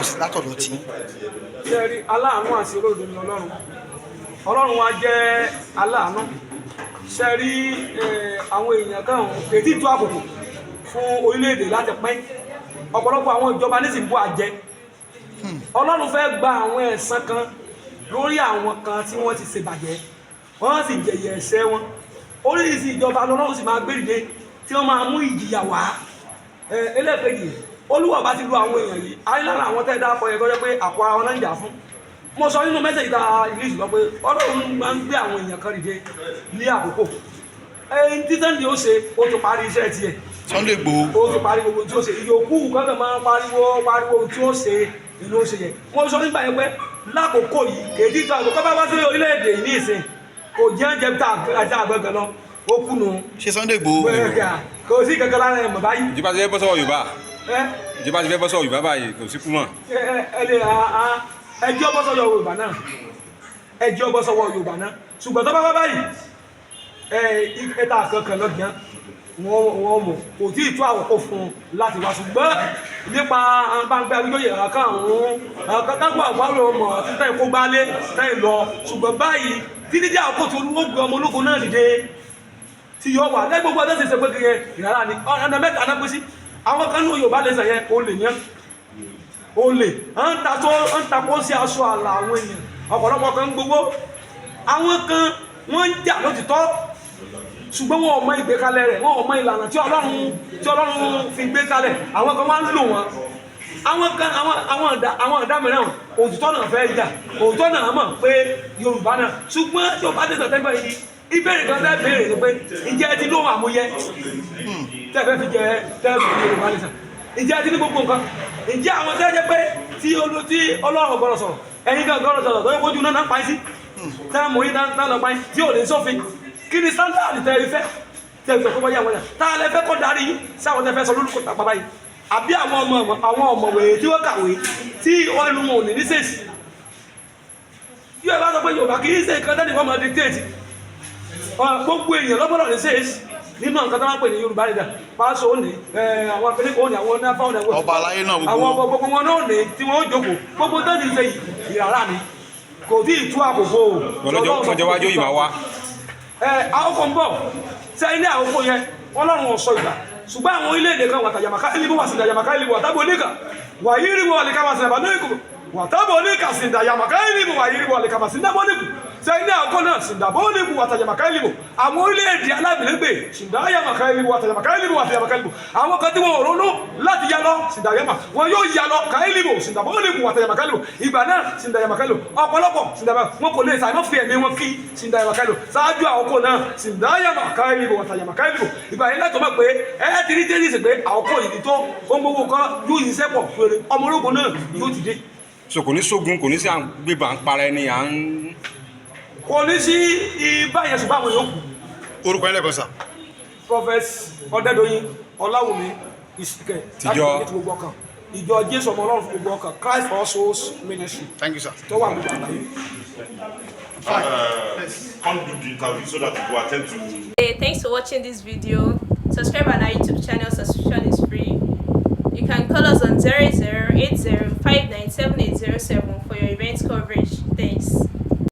yàtọ̀ sí látọ̀dọ̀ tí. ṣe rí aláàánú àti olóòdò ní ọlọ́run wa jẹ́ aláàánú. ṣe rí àwọn èèyàn kan ètí tó àkókò fún orílẹ̀-èdè láti pín ọ̀pọ̀lọpọ̀ àwọn ìjọba nísìnyí bó àjẹ ọlọ́run fẹ́ gba àwọn ẹ̀san kan lórí àwọn kan tí wọ́n ti ṣèbàjẹ́ wọ́n sì jẹ̀yẹ̀ ẹ̀ṣẹ̀ wọn oríṣiríṣi ìjọba lọ́lọ́run sì máa gbèrìdé tí wọ́n máa mú ìjìyà wá ẹlẹ́ẹ̀kejì olúwa bá ti lu àwọn èèyàn yìí ayélujára àwọn tẹ́ dáàpọ̀ yẹn gbọ́dọ̀ pé àpò ara wọn náà ń jà fún mo sọ nínú mẹ́sẹ̀jì ta ìlú lọ pé ọlọ́run máa ń gbé àwọn èèyàn kan dìde ní àkókò ẹni tí Sunday ó ṣe ó ti parí iṣẹ́ tiẹ̀ Sunday Igboho ó ti parí gbogbo tí ó ṣe ìyókù kankan máa ń pariwo tí ó ṣe ìlú ó ṣe yẹn mo sọ nígbà yẹn pé lákòókò yìí kèdí tó àgbẹ̀ kọ́ bá sí orílẹ̀-èdè yìí ní ìsìn kò jẹ́ jẹ́ tá àjà àgbẹ̀gàn lọ ó kùnú. ṣe Sunday Igboho kò sí kankan lára ẹ̀ mọ̀ báyìí. ìjọba ti fẹ́ bọ́ sọ́wọ́ Yorùbá ìjọba ti fẹ́ bọ́ sọ́wọ́ Yorùbá báyìí kò sí kú mọ́. ẹjọ́ bọ́ sọ́wọ́ Yorùbá náà ẹjọ́ bọ́ sọ́wọ́ Yorùbá náà ṣùgbọ́n tó bá wá báyìí ẹ̀ta kankan lọ́gbọ̀n wọ́n mọ̀ kò tí ì tó àwọ̀kọ́ fún un láti wá ṣùgbọ́n nípa gbàgbé àwíjọ́yè àkàn àwọn kágbà àgbáwọ̀ ọmọ títà ìkó gbálé tẹ́yìn lọ ṣùgbọ́n báyìí títí jẹ́ àkókò tó olúwo gbé ọmọ ológun náà dìde tí yọ wà lẹ́gbẹ́ gbogbo ọdún ṣe pé kí yẹn ìrara ni ọ̀nà mẹ́ta náà pín sí àwọn kan ní Yorùbá lẹ́sẹ̀ yẹn olè ní olè ń takó sí aṣọ àlà àwọn èèyàn ọ̀pọ̀lọpọ̀ kan gbogbo àwọn kan wọ́n ń jà lótìtọ́ ṣùgbọ́n wọn ò mọ ìgbékalẹ̀ rẹ̀ wọn ò mọ ìlànà tí Ọlọ́run fi gbé kalẹ̀ àwọn kan wá ń lò wọn àwọn ọ̀dà mìíràn òtítọ́ náà fẹ́ jà òtítọ́ náà mọ̀ pé Yorùbá náà ṣùgbọ́n Yorùbá tẹ̀sán tẹ́gbẹ́ yìí ìbéèrè kan tẹ́ béèrè ni pé ǹjẹ́ ẹ ti lóhùn àmúyẹ tẹ́fẹ́ fi jẹ tẹ́fẹ́ fi Yorùbá nìsan ǹjẹ́ ẹ ti ní gbogbo nǹkan ǹjẹ́ àwọn tẹ́ jẹ́ pé tí Ọlọ́run gbọ́dọ̀ sọ̀rọ̀ ẹ̀yin kan gbọ́dọ̀ sọ̀rọ̀ tó yẹ kójú náà pa sí tẹ́ mọ̀ yín náà lọ pa tí ò ní sófin kí ni sáńdáàdì tẹ́ ẹ fẹ́ tẹ́ ẹ fẹ́ kó wáyé àwọn yẹn tá a lẹ fẹ́ kó darí yín sáwọn tẹ́ fẹ́ sọ lórúkọ tàpá báyìí àbí àwọn ọ̀mọ̀wé tí wọ́n kàwé tí wọ́n lu wọn ò ní ní sèṣì yóò bá sọ pé Yorùbá kì í ṣe nǹkan tẹ́lẹ̀ fọ́ọ̀mù dictate gbogbo èèyàn lọ́gbọ́dọ̀ ní sèṣì nínú nǹkan tó máa ń pè ní Yorùbá nìjà pàṣẹ òní àwọn akẹ́lẹ́kọ̀ òní àwọn onáfà òní ọba aláyé náà àwọn gbogbo wọn náà ní tí wọ́n jókòó gbogbo tó ti ṣe ìràrá ni kò tí ì tú àkókò ọjọ́ wájú yìí máa wá. àkókò ń bọ̀ sẹ́yìn ní àkókò yẹn Ọlọ́run ọ̀sọ́ ìgbà ṣùgbọ́n àwọn orílẹ̀-èdè kan wàtàyàmàká ìlú wà sí ìdàyàmàká ìlú wàtàbí oníkà wà yírí wọ àlìkà wà sí ìdàbà lóyìnkù wàtàbí oníkà sí ìdàyàmàká ìlú wà yírí wọ àlìkà wà sí ìdàbà oníkù sẹ́yìn ní àkókò náà sí ìdàbà oníkù wàtàyàmàká ìlú àwọn orílẹ̀-èdè alábìlẹ́gbè sí ìdàyàmàká ìlú wàtàyàmàká ìlú wàtàyàmàká ìlú àwọn kan tí wọn ronú láti yá lọ sí ìdàyàmà wọn yóò yá lọ ká ìlú sí ìdàbà oníkù wàtàyàmàká ìlú ìgbà náà sí ìdàyàmàká ìlú ọ̀pọ̀lọpọ̀ sí ìdàbà wọn kò lè sàmọ́ fi ẹ̀mí wọn kí sí ìdàyàmàká ìlú ṣáájú àkókò náà sí ìdàyàmàká ìlú wàtàyàmàká ìlú ìgbà yẹn látọ̀ mọ̀ pé ẹ ti rí tẹ́lẹ̀ sí pé àkókò yìí tó ó ń gbogbo kan yóò yìí sẹ́pọ̀ fèrè ọmọ ológun náà yóò ti dé. so kò ní sógun kò ní sí à ń gbébà ń para ẹni à ń. kò ní sí ibà yẹn ṣùgbọ́n àwọn yòókù. orúkọ yẹn lẹ́kọ̀ọ́ sà. Prophet Odedoyin Olawunmi tìjọ ìjọ Jésù ọmọ Ọlọ́run fún gbogbo ọkàn Christ for all souls ministry. Thank you sir. tó wà gbogbo àgbáyé. Come do the interview so that people attend to. Hey, thanks for watching this video. Subscribe on our YouTube channel. Subscription is free. You can call us on 0080597807 for your event coverage. Thanks.